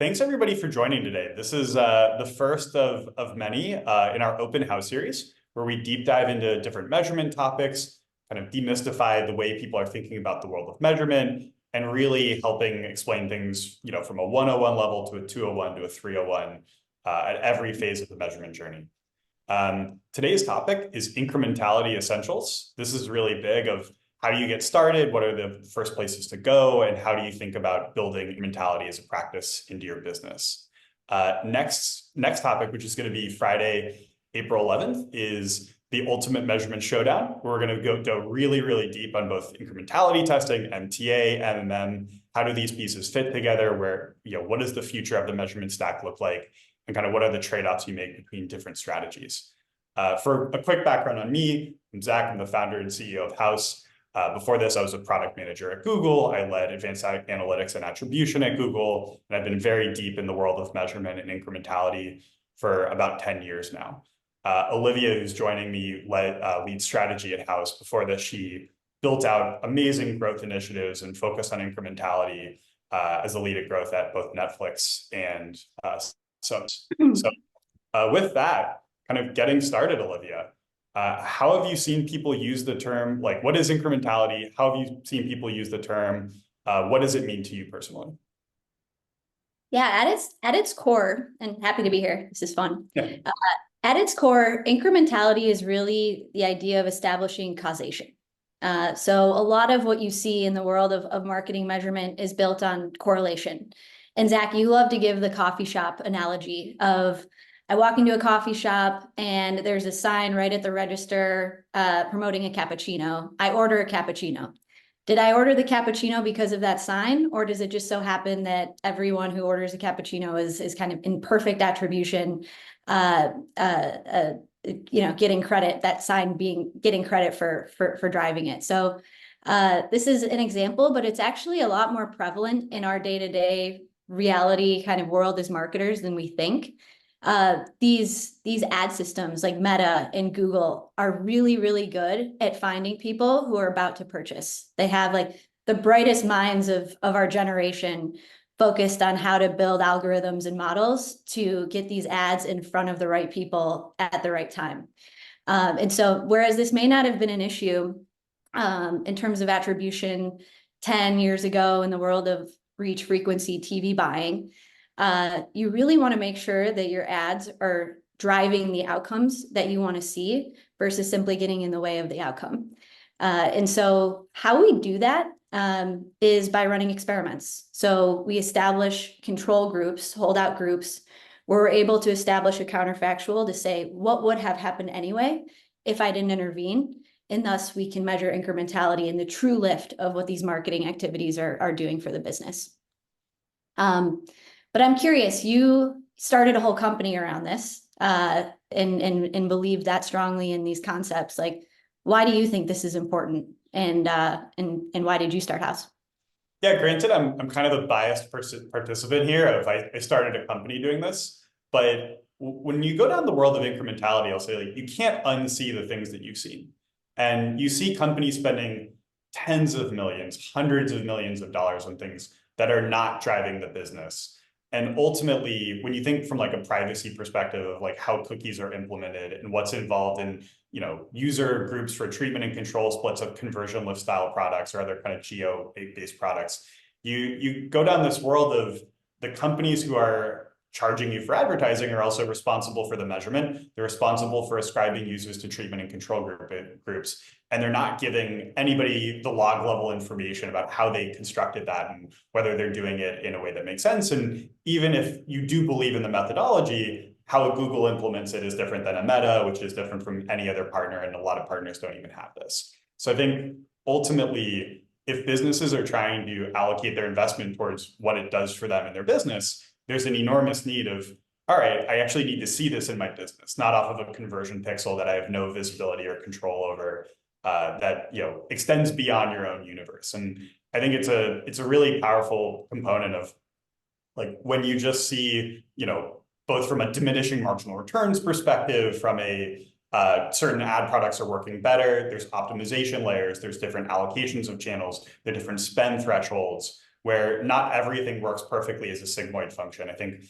Thanks everybody for joining today. This is the first of many in our Open Haus series, where we deep dive into different measurement topics, kind of demystify the way people are thinking about the world of measurement, and really helping explain things, from a 101 level to a 201 to a 301 at every phase of the measurement journey. Today's topic is incrementality essentials. This is really big of how do you get started? What are the first places to go? And how do you think about building incrementality as a practice into your business? Next topic, which is going to be Friday, April 11th, is the ultimate measurement showdown. We're going to go really, really deep on both incrementality testing, MTA, MMM. How do these pieces fit together? What does the future of the measurement stack look like? And kind of what are the trade-offs you make between different strategies? For a quick background on me, I'm Zach. I'm the founder and CEO of Haus. Before this, I was a product manager at Google. I led advanced analytics and attribution at Google, and I've been very deep in the world of measurement and incrementality for about 10 years now. Olivia, who's joining me, leads strategy at Haus. Before this, she built out amazing growth initiatives and focused on incrementality as a lead of growth at both Netflix and Sonos. So with that, kind of getting started, Olivia, how have you seen people use the term? Like, what is incrementality? How have you seen people use the term? What does it mean to you personally? Yeah, at its core, and happy to be here. This is fun. Yeah. At its core, incrementality is really the idea of establishing causation. So a lot of what you see in the world of marketing measurement is built on correlation. And Zach, you love to give the coffee shop analogy of, I walk into a coffee shop and there's a sign right at the register promoting a cappuccino. I order a cappuccino. Did I order the cappuccino because of that sign, or does it just so happen that everyone who orders a cappuccino is kind of in perfect attribution, getting credit, that sign getting credit for driving it? So this is an example, but it's actually a lot more prevalent in our day-to-day reality kind of world as marketers than we think. These ad systems like Meta and Google are really, really good at finding people who are about to purchase. They have like the brightest minds of our generation focused on how to build algorithms and models to get these ads in front of the right people at the right time. And so whereas this may not have been an issue in terms of attribution 10 years ago in the world of reach, frequency, TV buying, you really want to make sure that your ads are driving the outcomes that you want to see versus simply getting in the way of the outcome. And so how we do that is by running experiments. So we establish control groups, holdout groups, where we're able to establish a counterfactual to say what would have happened anyway if I didn't intervene. And thus we can measure incrementality and the true lift of what these marketing activities are doing for the business. But I'm curious, you started a whole company around this and believe that strongly in these concepts. Like, why do you think this is important? And why did you start Haus? Yeah, granted, I'm kind of a biased participant here. I started a company doing this, but when you go down the world of incrementality, I'll say like you can't unsee the things that you've seen, and you see companies spending tens of millions, hundreds of millions of dollars on things that are not driving the business. And ultimately, when you think from like a privacy perspective of like how cookies are implemented and what's involved in, user groups for treatment and control splits of conversion lift style products or other kind of geo-based products, you go down this world of the companies who are charging you for advertising are also responsible for the measurement. They're responsible for ascribing users to treatment and control groups. And they're not giving anybody the log level information about how they constructed that and whether they're doing it in a way that makes sense. And even if you do believe in the methodology, how Google implements it is different than a Meta, which is different from any other partner. And a lot of partners don't even have this. So I think ultimately, if businesses are trying to allocate their investment towards what it does for them in their business, there's an enormous need of, all right, I actually need to see this in my business, not off of a conversion pixel that I have no visibility or control over, that extends beyond your own universe. And I think it's a really powerful component of like when you just see, both from a diminishing marginal returns perspective, from a certain ad products are working better, there's optimization layers, there's different allocations of channels, there are different spend thresholds. where not everything works perfectly as a sigmoid function. I think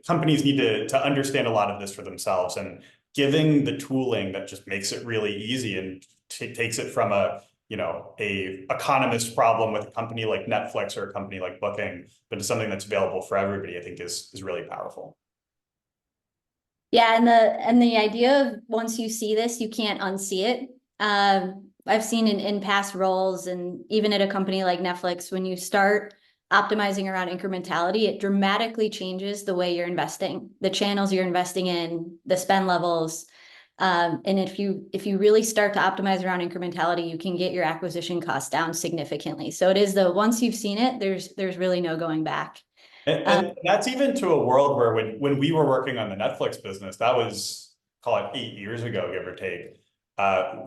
companies need to understand a lot of this for themselves, and giving the tooling that just makes it really easy and takes it from a economist problem with a company like Netflix or a company like Booking, but it's something that's available for everybody, I think is really powerful. Yeah, and the idea of once you see this, you can't unsee it. I've seen in past roles and even at a company like Netflix, when you start optimizing around incrementality, it dramatically changes the way you're investing, the channels you're investing in, the spend levels. And if you really start to optimize around incrementality, you can get your acquisition costs down significantly. So it is once you've seen it, there's really no going back. And that's even to a world where when we were working on the Netflix business, that was, call it 8 years ago, give or take.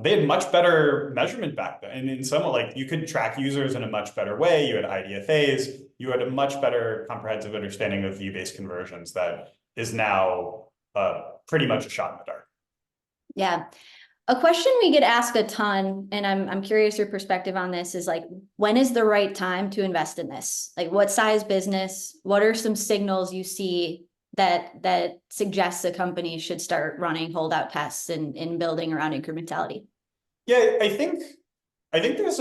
They had much better measurement back then. And in some, like, you could track users in a much better way. You had IDFAs, you had a much better comprehensive understanding of view-based conversions that is now pretty much a shot in the dark. Yeah. A question we get asked a ton, and I'm curious your perspective on this, is like, when is the right time to invest in this? Like, what size business? What are some signals you see that suggests a company should start running holdout tests and building around incrementality? Yeah, I think there's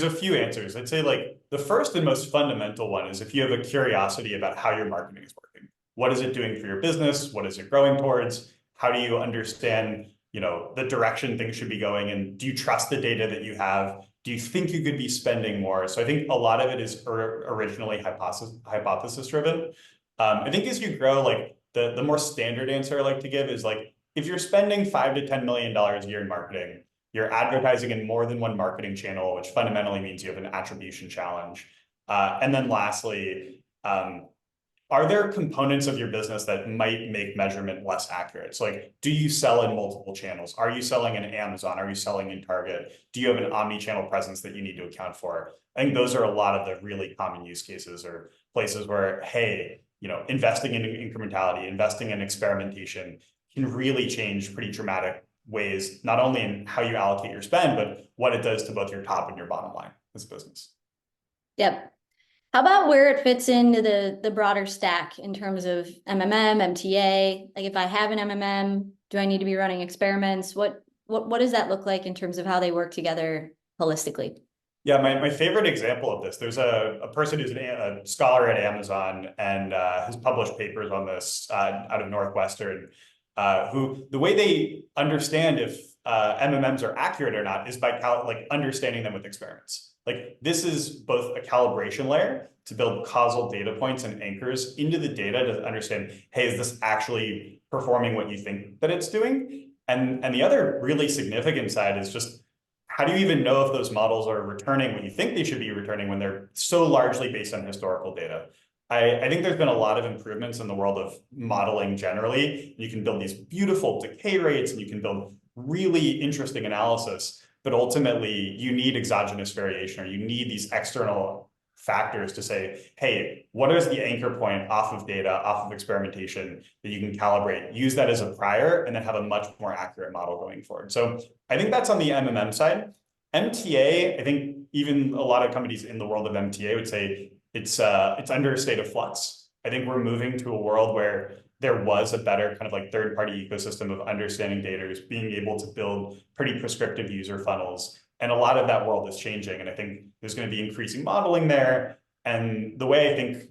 a few answers. I'd say like the first and most fundamental one is if you have a curiosity about how your marketing is working. What is it doing for your business? What is it growing towards? How do you understand, the direction things should be going? And do you trust the data that you have? Do you think you could be spending more? So I think a lot of it is originally hypothesis driven. I think as you grow, like the more standard answer I like to give is like if you're spending $5 to $10 million a year in marketing, you're advertising in more than one marketing channel, which fundamentally means you have an attribution challenge. And then lastly, are there components of your business that might make measurement less accurate? So like, do you sell in multiple channels? Are you selling in Amazon? Are you selling in Target? Do you have an omni-channel presence that you need to account for? I think those are a lot of the really common use cases or places where, hey, investing in incrementality, investing in experimentation can really change pretty dramatic ways, not only in how you allocate your spend, but what it does to both your top and your bottom line as a business. Yep. How about where it fits into the broader stack in terms of MMM, MTA? Like if I have an MMM, do I need to be running experiments? What does that look like in terms of how they work together holistically? Yeah, my favorite example of this, there's a person who's a scholar at Amazon and has published papers on this out of Northwestern, who the way they understand if MMMs are accurate or not is by understanding them with experiments. Like this is both a calibration layer to build causal data points and anchors into the data to understand, hey, is this actually performing what you think that it's doing? And the other really significant side is just how do you even know if those models are returning what you think they should be returning when they're so largely based on historical data? I think there's been a lot of improvements in the world of modeling generally. You can build these beautiful decay rates and you can build really interesting analysis, but ultimately you need exogenous variation or you need these external factors to say, hey, what is the anchor point off of data, off of experimentation that you can calibrate, use that as a prior, and then have a much more accurate model going forward. So I think that's on the MMM side. MTA, I think even a lot of companies in the world of MTA would say it's under a state of flux. I think we're moving to a world where there was a better kind of like third-party ecosystem of understanding data, being able to build pretty prescriptive user funnels. And a lot of that world is changing. And I think there's going to be increasing modeling there. And the way I think,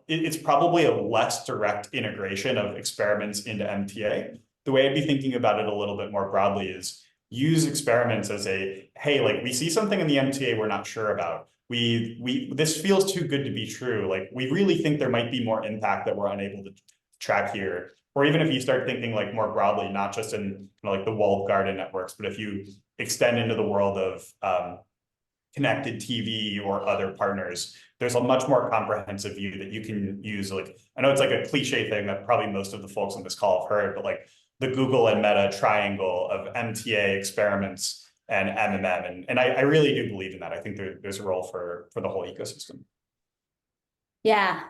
it's probably a less direct integration of experiments into MTA. The way I'd be thinking about it a little bit more broadly is use experiments as hey, like we see something in the MTA we're not sure about. This feels too good to be true. Like we really think there might be more impact that we're unable to track here. Or even if you start thinking like more broadly, not just in like the walled garden networks, but if you extend into the world of connected TV or other partners, there's a much more comprehensive view that you can use. Like, I know it's like a cliche thing that probably most of the folks on this call have heard, but like the Google and Meta triangle of MTA experiments and MMM. And I really do believe in that. I think there's a role for the whole ecosystem. Yeah.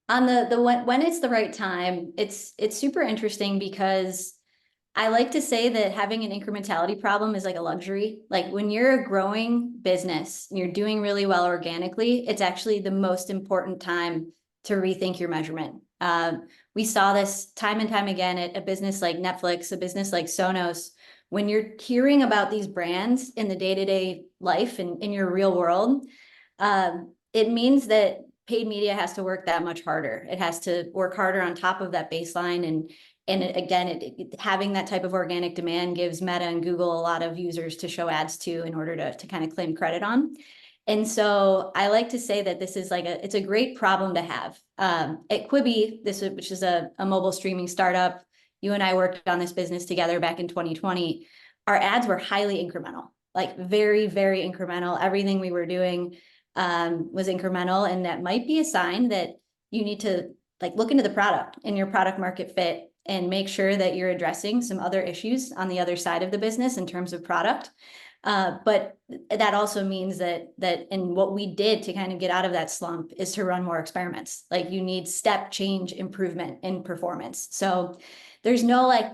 On the when it's the right time, it's super interesting because I like to say that having an incrementality problem is like a luxury. Like when you're a growing business and you're doing really well organically, it's actually the most important time to rethink your measurement. We saw this time and time again at a business like Netflix, a business like Sonos. When you're hearing about these brands in the day-to-day life and in your real world, it means that paid media has to work that much harder. It has to work harder on top of that baseline, and again, having that type of organic demand gives Meta and Google a lot of users to show ads to in order to kind of claim credit on. And so I like to say that this is like it's a great problem to have. At Quibi, which is a mobile streaming startup, you and I worked on this business together back in 2020. Our ads were highly incremental, like very, very incremental. Everything we were doing was incremental, and that might be a sign that you need to like look into the product and your product market fit and make sure that you're addressing some other issues on the other side of the business in terms of product. But that also means that and what we did to kind of get out of that slump is to run more experiments. Like you need step change improvement in performance. So there's no like,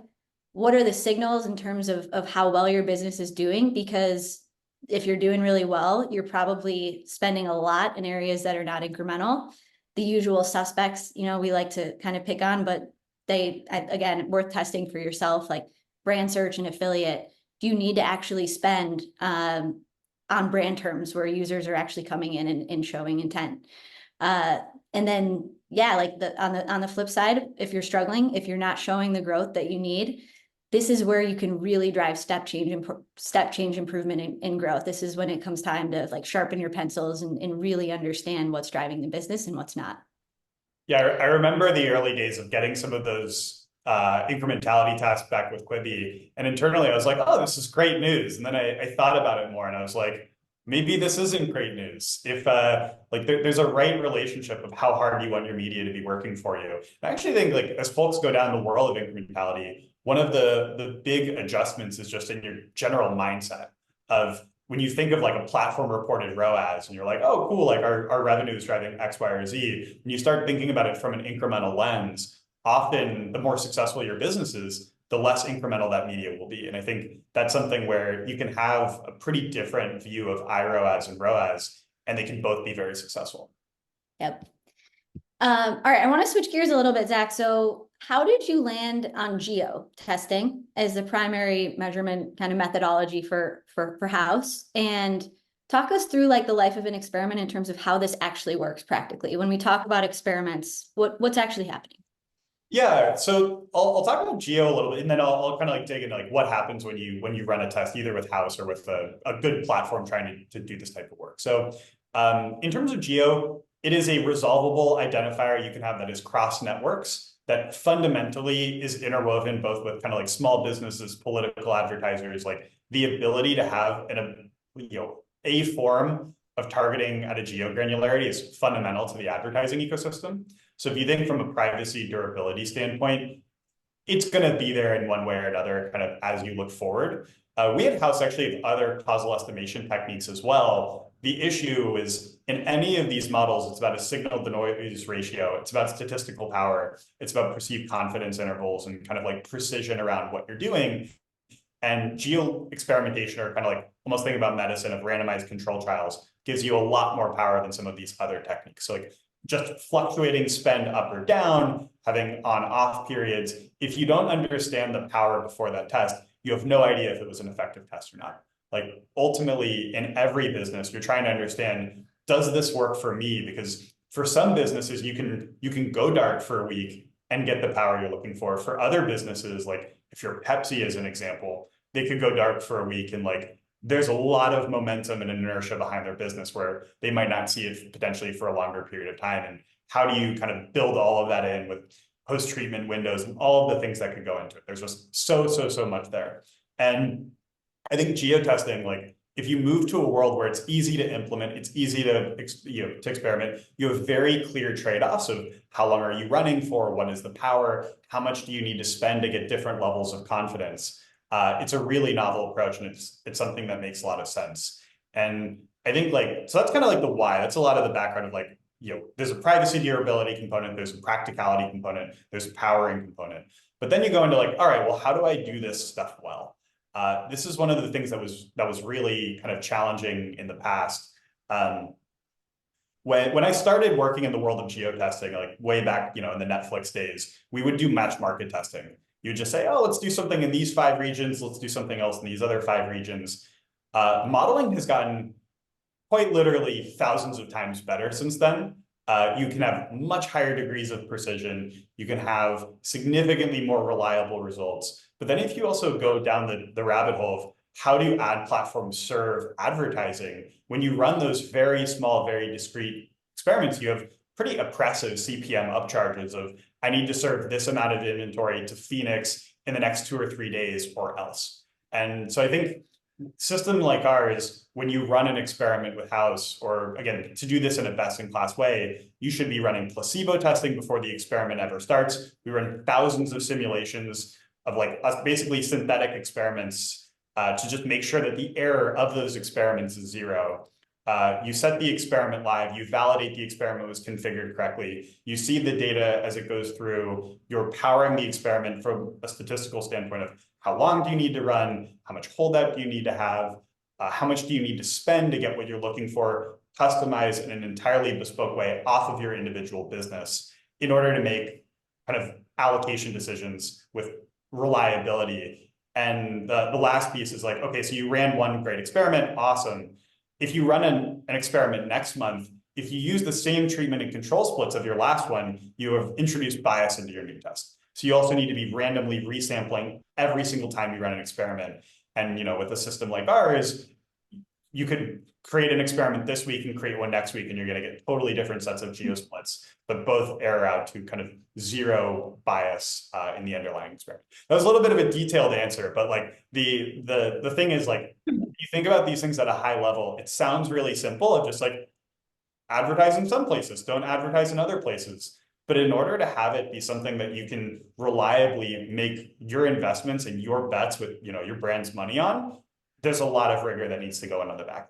what are the signals in terms of how well your business is doing? Because if you're doing really well, you're probably spending a lot in areas that are not incremental. The usual suspects, we like to kind of pick on, but again, worth testing for yourself, like brand search and affiliate. Do you need to actually spend on brand terms where users are actually coming in and showing intent? And then, yeah, like on the flip side, if you're struggling, if you're not showing the growth that you need, this is where you can really drive step change improvement in growth. This is when it comes time to like sharpen your pencils and really understand what's driving the business and what's not. Yeah, I remember the early days of getting some of those incrementality tasks back with Quibi. And internally, I was like, oh, this is great news. And then I thought about it more and I was like, maybe this isn't great news. If there's a right relationship of how hard you want your media to be working for you. I actually think like as folks go down the world of incrementality, one of the big adjustments is just in your general mindset of when you think of like a platform reported ROAS and you're like, oh, cool, like our revenue is driving X, Y, or Z. When you start thinking about it from an incremental lens, often the more successful your business is, the less incremental that media will be. And I think that's something where you can have a pretty different view of iROAS and ROAS, and they can both be very successful. Yep. All right, I want to switch gears a little bit, Zach. So how did you land on geo testing as the primary measurement kind of methodology for Haus? And talk us through like the life of an experiment in terms of how this actually works practically. When we talk about experiments, what's actually happening? Yeah, so I'll talk about geo a little bit, and then I'll kind of like dig into like what happens when you run a test, either with Haus or with a good platform trying to do this type of work. So in terms of geo, it is a resolvable identifier you can have that is cross networks that fundamentally is interwoven both with kind of like small businesses, political advertisers, like the ability to have a form of targeting at a geo granularity is fundamental to the advertising ecosystem. So if you think from a privacy durability standpoint, it's going to be there in one way or another kind of as you look forward. We at Haus actually have other causal estimation techniques as well. The issue is in any of these models, it's about a signal to noise ratio. It's about statistical power. It's about perceived confidence intervals and kind of like precision around what you're doing. And geo experimentation, or kind of like almost think about medicine of randomized control trials, gives you a lot more power than some of these other techniques. So like just fluctuating spend up or down, having on-off periods. If you don't understand the power before that test, you have no idea if it was an effective test or not. Like ultimately in every business, you're trying to understand, does this work for me? Because for some businesses, you can go dark for a week and get the power you're looking for. For other businesses, like if you're Pepsi as an example, they could go dark for a week and like there's a lot of momentum and inertia behind their business where they might not see it potentially for a longer period of time. And how do you kind of build all of that in with post-treatment windows and all of the things that could go into it? There's just so much there. And I think geo-testing, like if you move to a world where it's easy to implement, it's easy to experiment, you have very clear trade-offs of how long are you running for, what is the power, how much do you need to spend to get different levels of confidence. It's a really novel approach, and it's something that makes a lot of sense. And I think like, so that's kind of like the why. That's a lot of the background of like there's a privacy durability component, there's a practicality component, there's a powering component. But then you go into like, all right, well, how do I do this stuff well? This is one of the things that was really kind of challenging in the past. When I started working in the world of geotesting, like way back, in the Netflix days, we would do match market testing. You would just say, oh, let's do something in these 5 regions, let's do something else in these other 5 regions. Modeling has gotten quite literally thousands of times better since then. You can have much higher degrees of precision. You can have significantly more reliable results. But then if you also go down the rabbit hole of how do ad platforms serve advertising, when you run those very small, very discrete experiments, you have pretty oppressive CPM upcharges of, I need to serve this amount of inventory to Phoenix in the next 2 or 3 days or else. And so I think system like ours, when you run an experiment with Haus, or again, to do this in a best-in-class way, you should be running placebo testing before the experiment ever starts. We run thousands of simulations of like basically synthetic experiments to just make sure that the error of those experiments is 0. You set the experiment live, you validate the experiment was configured correctly, you see the data as it goes through, you're powering the experiment from a statistical standpoint of how long do you need to run, how much holdout do you need to have, how much do you need to spend to get what you're looking for, customized in an entirely bespoke way off of your individual business in order to make kind of allocation decisions with reliability. And the last piece is like, okay, so you ran one great experiment, awesome. If you run an experiment next month, if you use the same treatment and control splits of your last one, you have introduced bias into your new test. So you also need to be randomly resampling every single time you run an experiment. And with a system like ours, you could create an experiment this week and create one next week, and you're going to get totally different sets of geosplits, but both error out to kind of 0 bias in the underlying experiment. That was a little bit of a detailed answer, but like the thing is like, you think about these things at a high level, it sounds really simple of just like advertise in some places, don't advertise in other places. But in order to have it be something that you can reliably make your investments and your bets with your brand's money on, there's a lot of rigor that needs to go in on the back.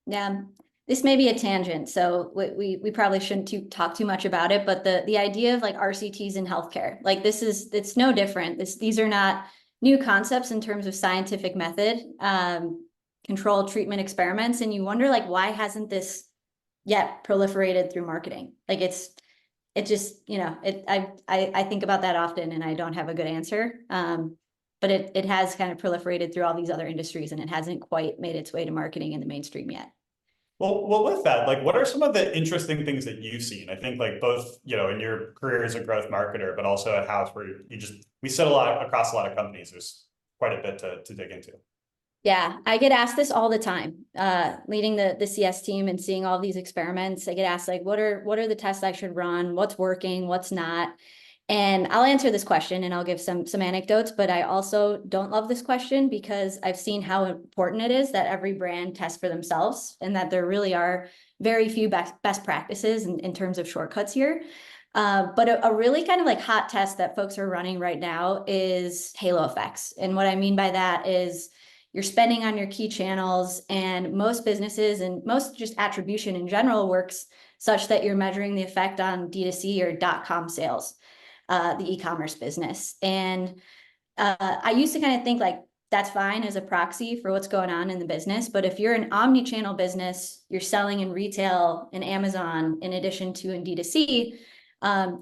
Yeah, this may be a tangent, so we probably shouldn't talk too much about it, but the idea of like RCTs in healthcare, like it's no different. These are not new concepts in terms of scientific method, controlled treatment experiments, and you wonder like, why hasn't this yet proliferated through marketing? Like it just, I think about that often and I don't have a good answer. But it has kind of proliferated through all these other industries and it hasn't quite made its way to marketing in the mainstream yet. Well, with that, like, what are some of the interesting things that you've seen? I think like both, in your career as a growth marketer, but also at Haus, where we sit a lot across a lot of companies. There's quite a bit to dig into. Yeah, I get asked this all the time, leading the CS team and seeing all these experiments. I get asked like, what are the tests I should run? What's working? What's not? And I'll answer this question and I'll give some anecdotes, but I also don't love this question because I've seen how important it is that every brand tests for themselves and that there really are very few best practices in terms of shortcuts here. But a really kind of like hot test that folks are running right now is halo effects. And what I mean by that is you're spending on your key channels, and most businesses and most just attribution in general works such that you're measuring the effect on D2C or .com sales, the e-commerce business. And I used to kind of think like that's fine as a proxy for what's going on in the business. But if you're an omni-channel business, you're selling in retail and Amazon in addition to in D2C,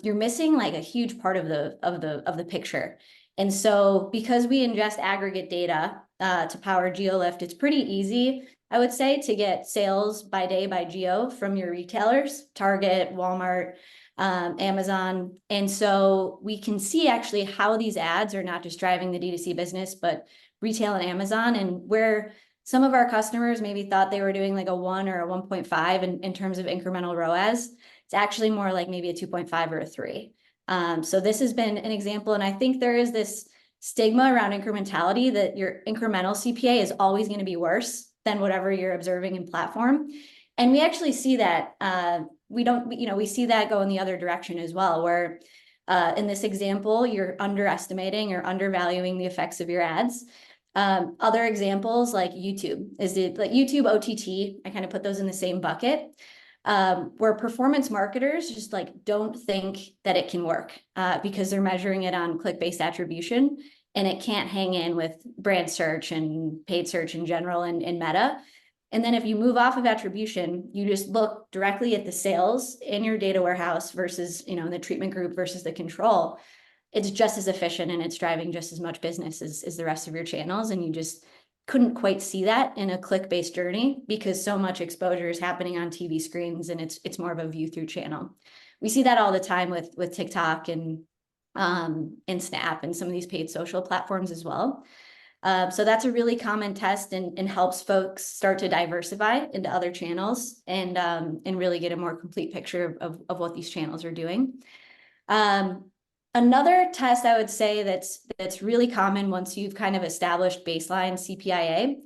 you're missing like a huge part of the picture. And so because we ingest aggregate data to power GeoLift, it's pretty easy, I would say, to get sales by day by geo from your retailers, Target, Walmart, Amazon. And so we can see actually how these ads are not just driving the D2C business, but retail and Amazon, and where some of our customers maybe thought they were doing like a 1 or a 1.5 in terms of incremental ROAS. It's actually more like maybe a 2.5 or a 3. So this has been an example. And I think there is this stigma around incrementality that your incremental CPA is always going to be worse than whatever you're observing in platform. And we actually see that we see that go in the other direction as well, where in this example, you're underestimating or undervaluing the effects of your ads. Other examples like YouTube, like YouTube OTT, I kind of put those in the same bucket. where performance marketers just like don't think that it can work because they're measuring it on click-based attribution, and it can't hang in with brand search and paid search in general and Meta. And then if you move off of attribution, you just look directly at the sales in your data warehouse versus, you know, the treatment group versus the control. It's just as efficient and it's driving just as much business as the rest of your channels. And you just couldn't quite see that in a click-based journey because so much exposure is happening on TV screens and it's more of a view through channel. We see that all the time with TikTok and Snap and some of these paid social platforms as well. So that's a really common test and helps folks start to diversify into other channels and really get a more complete picture of what these channels are doing. Another test I would say that's really common once you've kind of established baseline CPIA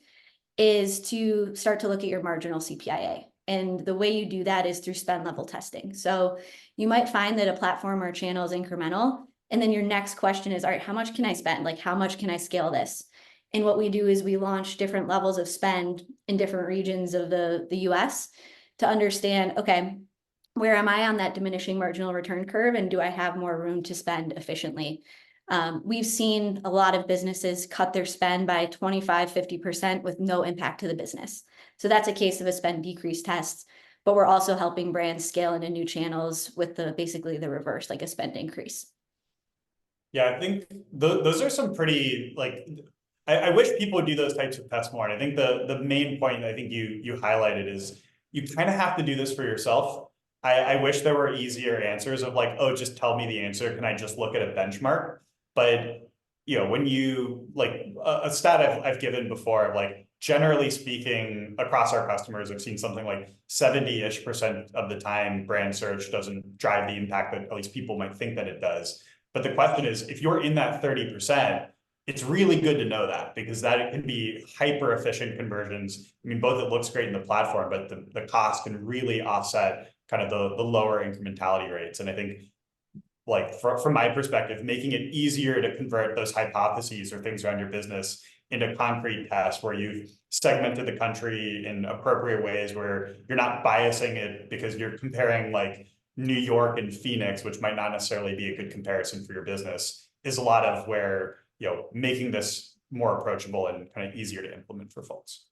is to start to look at your marginal CPIA. And the way you do that is through spend level testing. So you might find that a platform or channel is incremental. And then your next question is, all right, how much can I spend? Like, how much can I scale this? And what we do is we launch different levels of spend in different regions of the US to understand, okay, where am I on that diminishing marginal return curve? And do I have more room to spend efficiently? We've seen a lot of businesses cut their spend by 25, 50% with no impact to the business. So that's a case of a spend decrease test, but we're also helping brands scale into new channels with basically the reverse, like a spend increase. Yeah, I think those are some pretty like, I wish people would do those types of tests more. And I think the main point I think you highlighted is you kind of have to do this for yourself. I wish there were easier answers of like, oh, just tell me the answer. Can I just look at a benchmark? But you know, when you like a stat I've given before of like, generally speaking, across our customers, I've seen something like 70-ish% of the time brand search doesn't drive the impact that at least people might think that it does. But the question is, if you're in that 30%, it's really good to know that because that it can be hyper efficient conversions. I mean, both it looks great in the platform, but the cost can really offset kind of the lower incrementality rates. And I think like from my perspective, making it easier to convert those hypotheses or things around your business into concrete tests where you've segmented the country in appropriate ways where you're not biasing it because you're comparing like New York and Phoenix, which might not necessarily be a good comparison for your business, is a lot of where, you know, making this more approachable and kind of easier to implement for folks.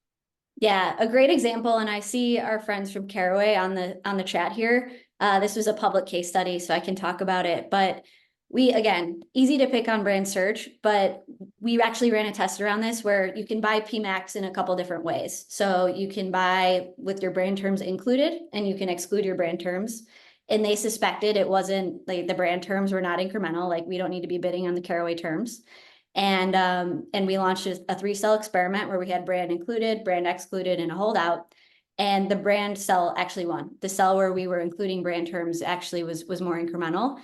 Yeah, a great example, and I see our friends from Caraway on the chat here. This was a public case study, so I can talk about it. But we, again, easy to pick on brand search, but we actually ran a test around this where you can buy PMAX in a couple different ways. So you can buy with your brand terms included, and you can exclude your brand terms. And they suspected it wasn't like the brand terms were not incremental, like we don't need to be bidding on the Caraway terms. And we launched a 3-cell experiment where we had brand included, brand excluded, and a holdout. And the brand cell actually won. The cell where we were including brand terms actually was more incremental.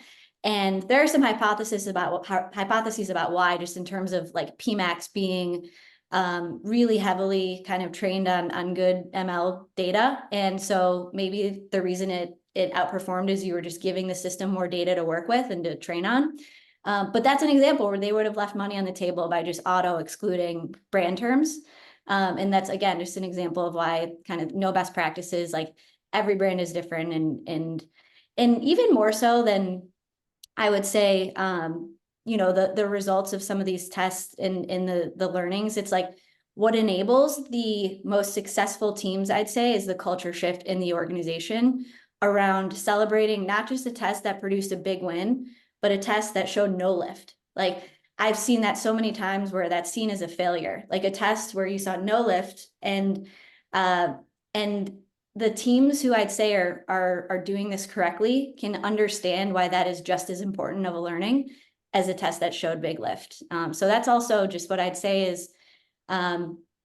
And there are some hypotheses about why, just in terms of like PMAX being really heavily kind of trained on good ML data. And so maybe the reason it outperformed is you were just giving the system more data to work with and to train on. But that's an example where they would have left money on the table by just auto excluding brand terms. And that's, again, just an example of why kind of no best practices, like every brand is different and even more so than I would say, you know, the results of some of these tests in the learnings, it's like what enables the most successful teams, I'd say, is the culture shift in the organization around celebrating not just a test that produced a big win, but a test that showed no lift. Like I've seen that so many times where that's seen as a failure, like a test where you saw no lift and the teams who I'd say are doing this correctly can understand why that is just as important of a learning as a test that showed big lift. So that's also just what I'd say is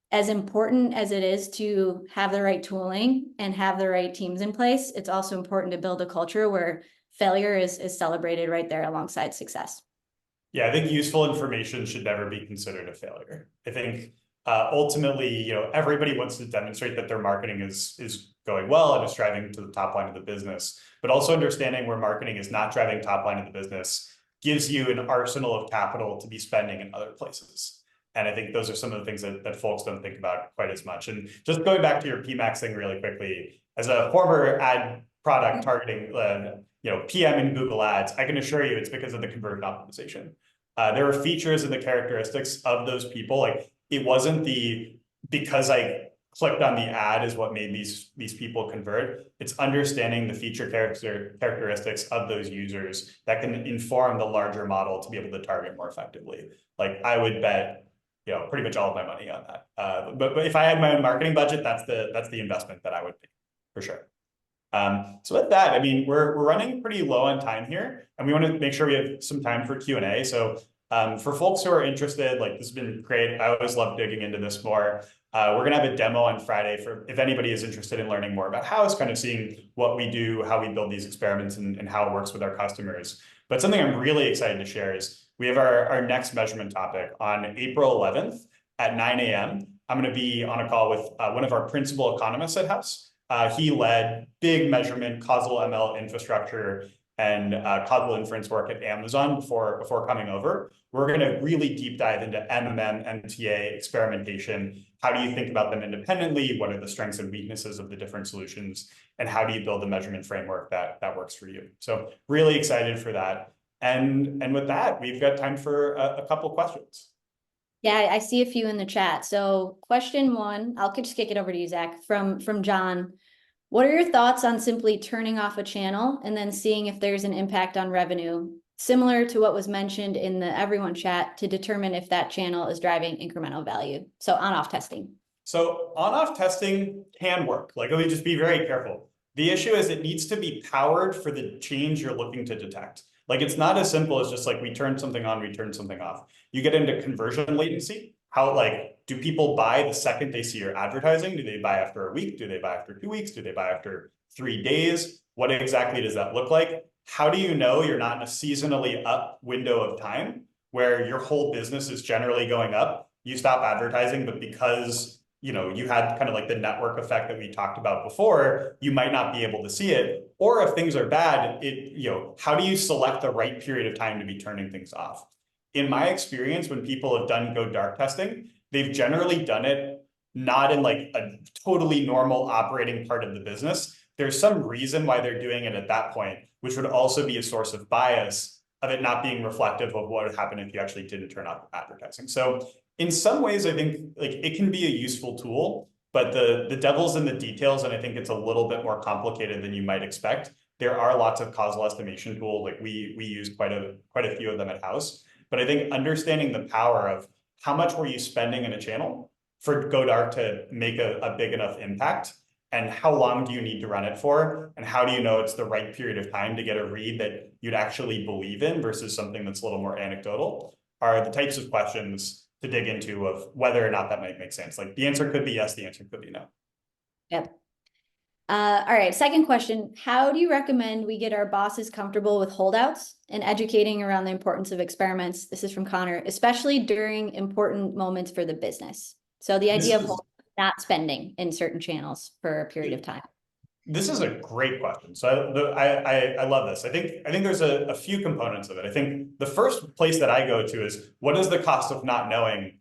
as important as it is to have the right tooling and have the right teams in place, it's also important to build a culture where failure is celebrated right there alongside success. Yeah, I think useful information should never be considered a failure. I think ultimately, you know, everybody wants to demonstrate that their marketing is going well and is driving to the top line of the business, but also understanding where marketing is not driving top line of the business gives you an arsenal of capital to be spending in other places. And I think those are some of the things that folks don't think about quite as much. And just going back to your PMAX thing really quickly, as a former ad product targeting, PM in Google Ads, I can assure you it's because of the conversion optimization. There were features and the characteristics of those people. Like it wasn't because I clicked on the ad is what made these people convert. It's understanding the feature characteristics of those users that can inform the larger model to be able to target more effectively. Like I would bet, pretty much all of my money on that. But if I had my own marketing budget, that's the investment that I would make for sure. So with that, I mean, we're running pretty low on time here, and we want to make sure we have some time for Q&A. So for folks who are interested, like this has been great. I always love digging into this more. We're gonna have a demo on Friday for if anybody is interested in learning more about Haus, kind of seeing what we do, how we build these experiments, and how it works with our customers. But something I'm really excited to share is we have our next measurement topic on April 11th at 9 a.m. I'm going to be on a call with one of our principal economists at Haus. He led big measurement causal ML infrastructure and causal inference work at Amazon before coming over. We're going to really deep dive into MMM, MTA experimentation. How do you think about them independently? What are the strengths and weaknesses of the different solutions? And how do you build a measurement framework that works for you? So really excited for that. And with that, we've got time for a couple questions. Yeah, I see a few in the chat. So question one, I'll just kick it over to you, Zach, from John. What are your thoughts on simply turning off a channel and then seeing if there's an impact on revenue, similar to what was mentioned in the everyone chat, to determine if that channel is driving incremental value? So on-off testing. So on-off testing can work. Like, let me just be very careful. The issue is it needs to be powered for the change you're looking to detect. Like, it's not as simple as just like we turn something on, we turn something off. You get into conversion latency. How, like, do people buy the second they see your advertising? Do they buy after a week? Do they buy after 2 weeks? Do they buy after 3 days? What exactly does that look like? How do you know you're not in a seasonally up window of time where your whole business is generally going up? You stop advertising, but because you had kind of like the network effect that we talked about before, you might not be able to see it. Or if things are bad, how do you select the right period of time to be turning things off? In my experience, when people have done go dark testing, they've generally done it not in like a totally normal operating part of the business. There's some reason why they're doing it at that point, which would also be a source of bias of it not being reflective of what would happen if you actually didn't turn off advertising. So in some ways, I think like it can be a useful tool, but the devil's in the details, and I think it's a little bit more complicated than you might expect. There are lots of causal estimation tools, like we use quite a few of them at Haus. But I think understanding the power of how much were you spending in a channel for go dark to make a big enough impact, and how long do you need to run it for, and how do you know it's the right period of time to get a read that you'd actually believe in versus something that's a little more anecdotal, are the types of questions to dig into of whether or not that might make sense. Like the answer could be yes, the answer could be no. Yep. All right, second question. How do you recommend we get our bosses comfortable with holdouts and educating around the importance of experiments? This is from Connor, especially during important moments for the business. So the idea of not spending in certain channels for a period of time. This is a great question. So I love this. I think there's a few components of it. I think the first place that I go to is, what is the cost of not knowing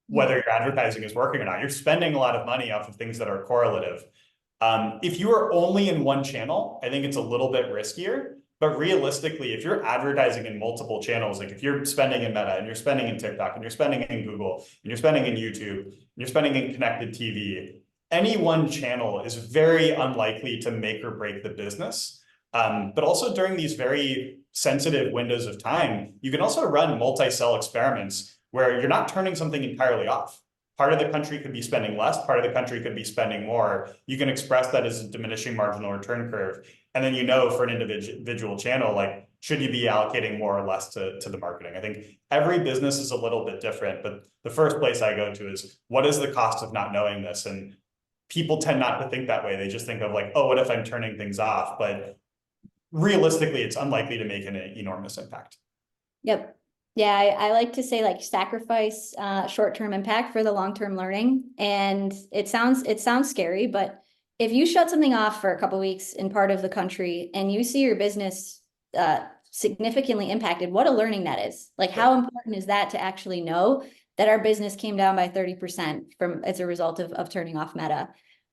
whether your advertising is working or not? You're spending a lot of money off of things that are correlative. If you are only in one channel, I think it's a little bit riskier. But realistically, if you're advertising in multiple channels, like if you're spending in Meta and you're spending in TikTok and you're spending in Google and you're spending in YouTube and you're spending in connected TV, any one channel is very unlikely to make or break the business. But also during these very sensitive windows of time, you can also run multi-cell experiments where you're not turning something entirely off. Part of the country could be spending less, part of the country could be spending more. You can express that as a diminishing marginal return curve. And then for an individual channel, like, should you be allocating more or less to the marketing? I think every business is a little bit different, but the first place I go to is, what is the cost of not knowing this? And people tend not to think that way. They just think of like, oh, what if I'm turning things off? But realistically, it's unlikely to make an enormous impact. Yep. Yeah, I like to say like sacrifice short-term impact for the long-term learning. And it sounds scary, but if you shut something off for a couple of weeks in part of the country and you see your business significantly impacted, what a learning that is. Like, how important is that to actually know that our business came down by 30% as a result of turning off Meta?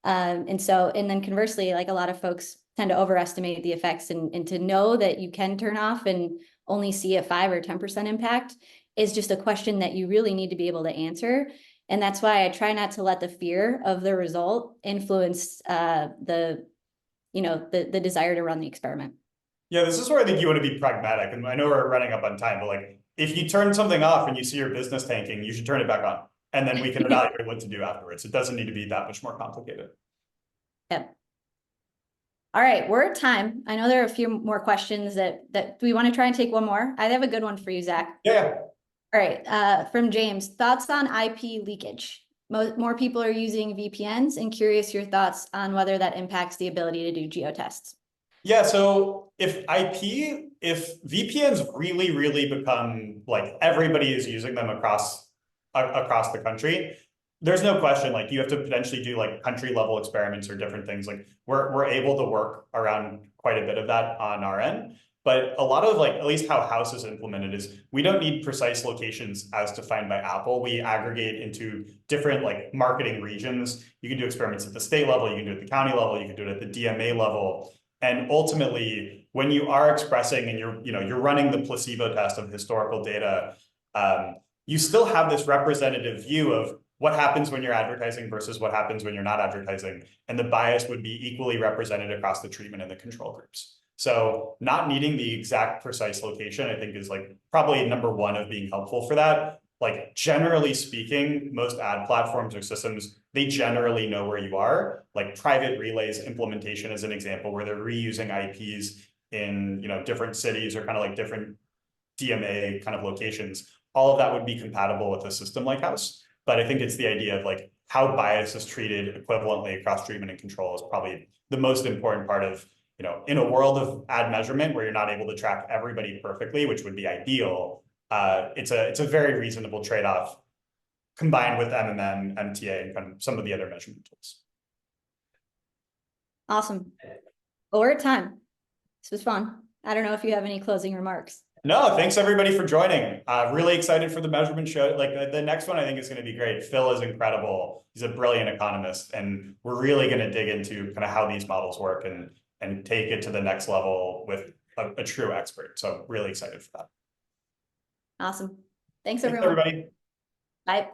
And then conversely, like a lot of folks tend to overestimate the effects, and to know that you can turn off and only see a 5 or 10% impact is just a question that you really need to be able to answer. And that's why I try not to let the fear of the result influence the desire to run the experiment. Yeah, this is where I think you want to be pragmatic. And I know we're running up on time, but like if you turn something off and you see your business tanking, you should turn it back on. And then we can evaluate what to do afterwards. It doesn't need to be that much more complicated. Yep. All right, we're at time. I know there are a few more questions that we want to try and take one more. I have a good one for you, Zach. Yeah. All right, from James, thoughts on IP leakage? More people are using VPNs, and curious your thoughts on whether that impacts the ability to do geotests. Yeah, so if VPNs really, really become like everybody is using them across the country, there's no question like you have to potentially do like country level experiments or different things. Like we're able to work around quite a bit of that on our end. But a lot of like, at least how Haus is implemented is we don't need precise locations as defined by Apple. We aggregate into different like marketing regions. You can do experiments at the state level, you can do it at the county level, you can do it at the DMA level. And ultimately, when you are expressing and you're running the placebo test of historical data, you still have this representative view of what happens when you're advertising versus what happens when you're not advertising. And the bias would be equally represented across the treatment and the control groups. So not needing the exact precise location, I think is like probably number one of being helpful for that. Like generally speaking, most ad platforms or systems, they generally know where you are. Like private relays implementation is an example where they're reusing IPs in different cities or kind of like different DMA kind of locations. All of that would be compatible with a system like Haus. But I think it's the idea of like how bias is treated equivalently across treatment and control is probably the most important part of, in a world of ad measurement where you're not able to track everybody perfectly, which would be ideal. It's a very reasonable trade-off combined with MMM, MTA, and kind of some of the other measurement tools. Awesome. Well, we're at time. This was fun. I don't know if you have any closing remarks. No, thanks everybody for joining. Really excited for the measurement show. Like the next one I think is going to be great. Phil is incredible. He's a brilliant economist, and we're really going to dig into kind of how these models work and take it to the next level with a true expert. So really excited for that. Awesome. Thanks Thanks everyone. everybody. Bye.